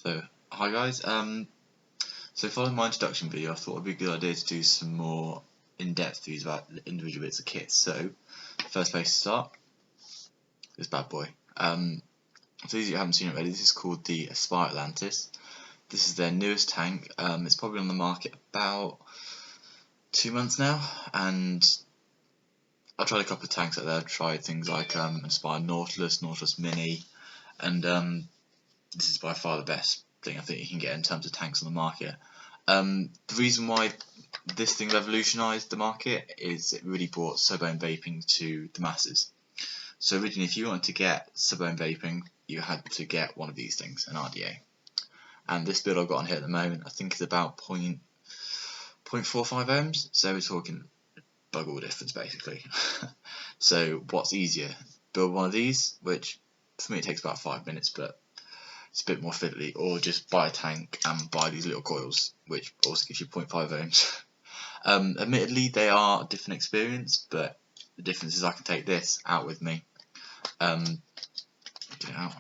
So, hi guys. So following my introduction video, I thought it'd be a good idea to do some more in-depth views about individual bits of kit. So, first place to start, this bad boy. For those of you who haven't seen it already, this is called the Aspire Atlantis. This is their newest tank. It's probably on the market about 2 months now, and I've tried a couple of tanks out there. I've tried things like Aspire Nautilus, Nautilus Mini, and this is by far the best thing I think you can get in terms of tanks on the market. The reason why this thing revolutionised the market is it really brought sub-ohm vaping to the masses. So originally, if you wanted to get sub-ohm vaping, you had to get one of these things, an RDA. And this build I've got on here at the moment, I think is about 0.45 ohms, so we're talking bug all difference basically. So what's easier? Build one of these, which for me it takes about 5 minutes, but it's a bit more fiddly, or just buy a tank and buy these little coils, which also gives you 0.5 ohms. Admittedly, they are a different experience, but the difference is I can take this out with me, get it out,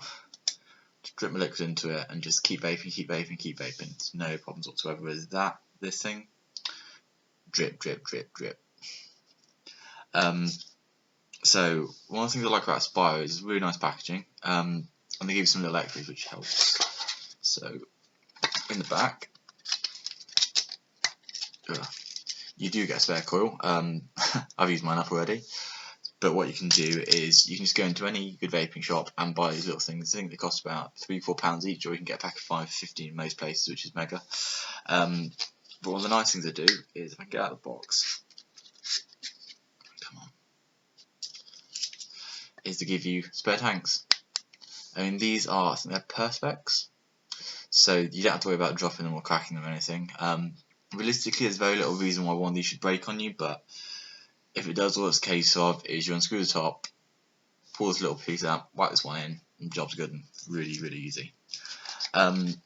just drip my liquid into it, and just keep vaping, keep vaping, keep vaping. There's no problems whatsoever with that. This thing, drip, drip, drip, drip. So one of the things I like about Aspire is really nice packaging. And they give you some little extras which helps. So in the back, you do get a spare coil. I've used mine up already. But what you can do is you can just go into any good vaping shop and buy these little things. I think they cost about £3-4 each, or you can get a pack of 5 for 15 in most places, which is mega. But one of the nice things I do is if I can get out of the box, come on, is to give you spare tanks. I mean, these are, I think they're Perspex, so you don't have to worry about dropping them or cracking them or anything. Realistically, there's very little reason why one of these should break on you, but if it does, all it's a case of is you unscrew the top, pull this little piece out, whack this one in, and the job's good, and really, really easy. So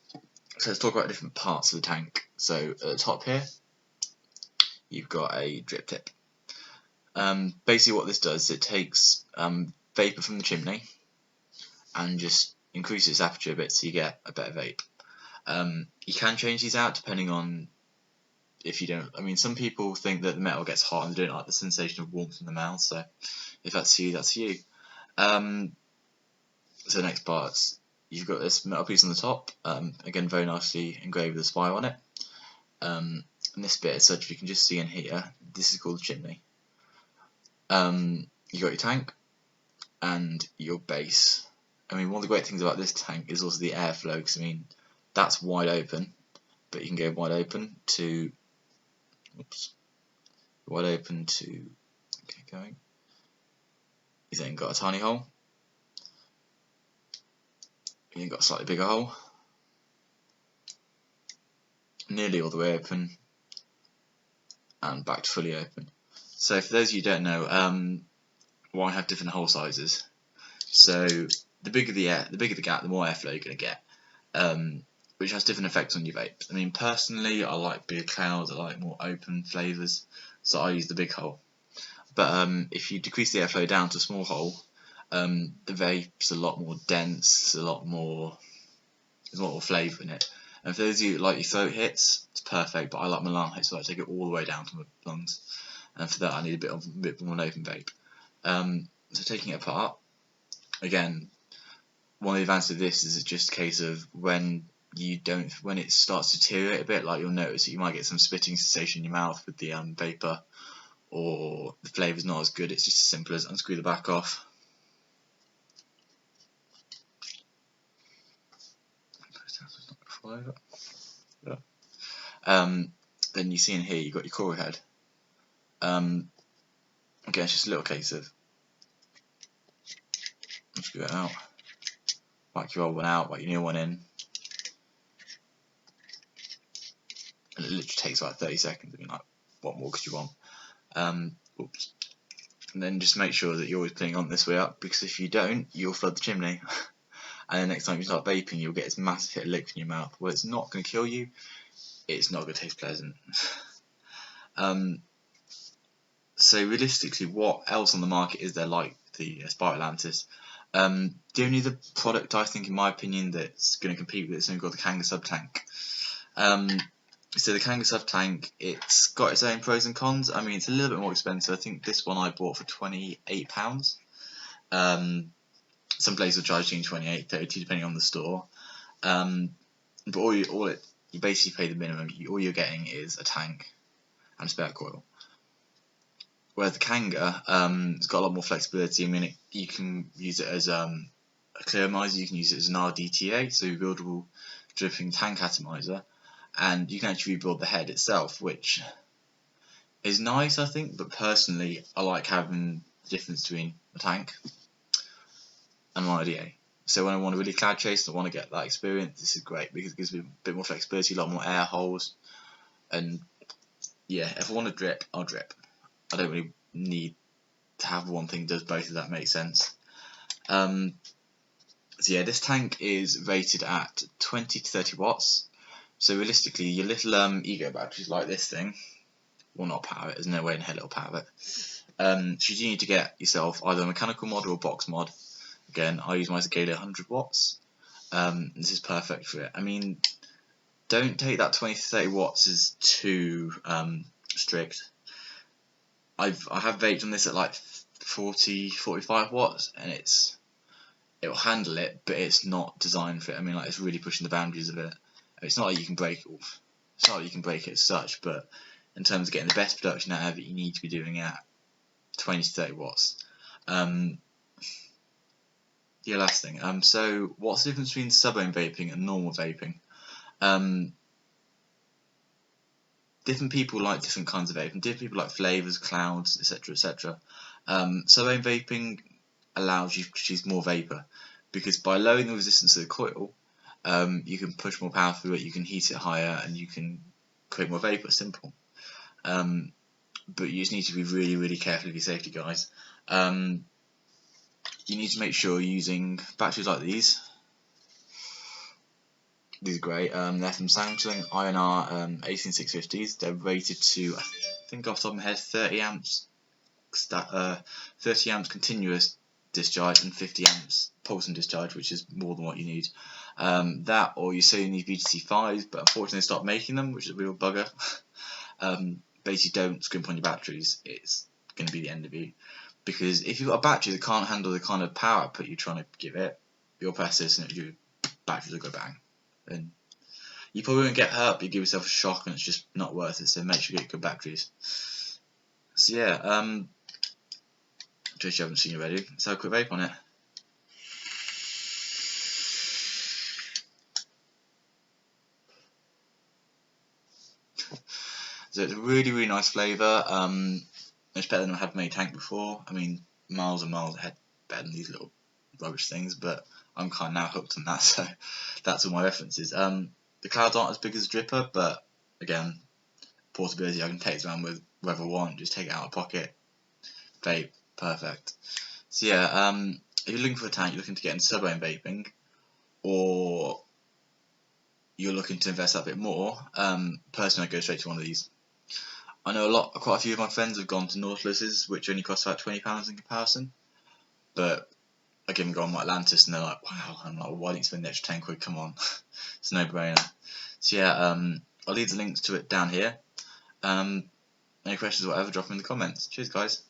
let's talk about different parts of the tank. So at the top here, you've got a drip tip. Basically what this does is it takes vapour from the chimney and just increases its aperture a bit so you get a better vape. You can change these out depending on if you don't. I mean, some people think that the metal gets hot and they don't like the sensation of warmth in the mouth, so if that's you, that's you. So the next part, you've got this metal piece on the top, again very nicely engraved with a spire on it. And this bit, as such, you can just see in here, this is called the chimney. You got your tank and your base. I mean, one of the great things about this tank is also the airflow, because I mean, that's wide open, but you can go wide open to, okay, going. You then got a tiny hole, and you've got a slightly bigger hole, nearly all the way open, and back to fully open. So for those of you who don't know, why I have different hole sizes. So the bigger the gap, the more airflow you're going to get, which has different effects on your vape. I mean, personally, I like bigger clouds, I like more open flavours, so I use the big hole. But if you decrease the airflow down to a small hole, the vape's a lot more dense, there's a lot more flavour in it. And for those of you who like your throat hits, it's perfect, but I like my lung hits, so I take it all the way down to my lungs. And for that, I need a bit more of an open vape. So taking it apart, again, one of the advantages of this is it's just a case of when it starts to deteriorate a bit, like you'll notice that you might get some spitting sensation in your mouth with the vapour, or the flavour's not as good. It's just as simple as unscrew the back off. Then you see in here you've got your coil head. Again, it's just a little case of screw it out, whack your old one out, whack your new one in, and it literally takes like 30 seconds. I mean, like, what more could you want? Oops. And then just make sure that you're always putting on this way up, because if you don't, you'll flood the chimney. And the next time you start vaping, you'll get this massive hit of liquid in your mouth. Well, it's not going to kill you, it's not going to taste pleasant. So realistically, what else on the market is there like the Aspire Atlantis? The only other product I think, in my opinion, that's going to compete with it is something called the Kanga Sub Tank. So the Kanga Sub Tank, it's got its own pros and cons. I mean, it's a little bit more expensive. I think this one I bought for £28. Some places will charge between 28 £30 depending on the store. But you basically pay the minimum. All you're getting is a tank and a spare coil. Whereas the Kanga, it's got a lot more flexibility. I mean, you can use it as a clear atomizer, you can use it as an RDTA, so rebuildable dripping tank atomizer, and you can actually rebuild the head itself, which is nice, I think. But personally, I like having the difference between a tank and an RDA. So when I want to really cloud chase and I want to get that experience, this is great because it gives me a bit more flexibility, a lot more air holes, and yeah, if I want to drip, I'll drip. I don't really need to have one thing that does both, if that makes sense. So yeah, this tank is rated at 20 to 30 watts. So realistically, your little ego batteries like this thing will not power it. There's no way in hell it'll power it. So you need to get yourself either a mechanical mod or a box mod. Again, I use my Zagala 100 watts. This is perfect for it. I mean, don't take that 20 to 30 watts as too strict. I have vaped on this at like 40, 45 watts, and it will handle it, but it's not designed for it. I mean, like, it's really pushing the boundaries of it. It's not like you can break it. It's not like you can break it as such, but in terms of getting the best production out of it, you need to be doing it at 20 to 30 watts. Yeah, last thing. So what's the difference between sub-ohm vaping and normal vaping? Different people like different kinds of vaping. Different people like flavors, clouds, etc., etc. Sub-ohm vaping allows you to produce more vapor because by lowering the resistance of the coil, you can push more power through it. You can heat it higher, and you can create more vapor. Simple. But you just need to be really, really careful of your safety, guys. You need to make sure you're using batteries like these. These are great. They're from Samsung INR 18650s. They're rated to, I think off the top of my head, 30 amps 30 amps continuous discharge and 50 amps pulsing discharge, which is more than what you need. That, or you say you need VTC5s, but unfortunately they stopped making them, which is a real bugger. Basically, don't scrimp on your batteries. It's going to be the end of you. Because if you've got a battery that can't handle the kind of power output you're trying to give it, you'll press this and your batteries will go bang. And you probably won't get hurt, but you give yourself a shock, and it's just not worth it. So make sure you get good batteries. So yeah, in case you haven't seen it already, let's have a quick vape on it. So it's a really, really nice flavour. It's better than I had made tank before. I mean, miles and miles ahead better than these little rubbish things, but I'm kind of now hooked on that, so that's all my references. The clouds aren't as big as a dripper, but again, portability, I can take this around with whoever I want, just take it out of the pocket, vape, perfect. So yeah, if you're looking for a tank, you're looking to get into sub-ohm vaping, or you're looking to invest that bit more, personally I go straight to one of these. I know quite a few of my friends have gone to Nautiluses, which only cost about £20 in comparison, but I give them go on Atlantis and they're like, wow, I'm like, well, why didn't you spend the extra 10 quid, come on, it's a no-brainer. So yeah, I'll leave the links to it down here. Any questions or whatever, drop them in the comments. Cheers guys.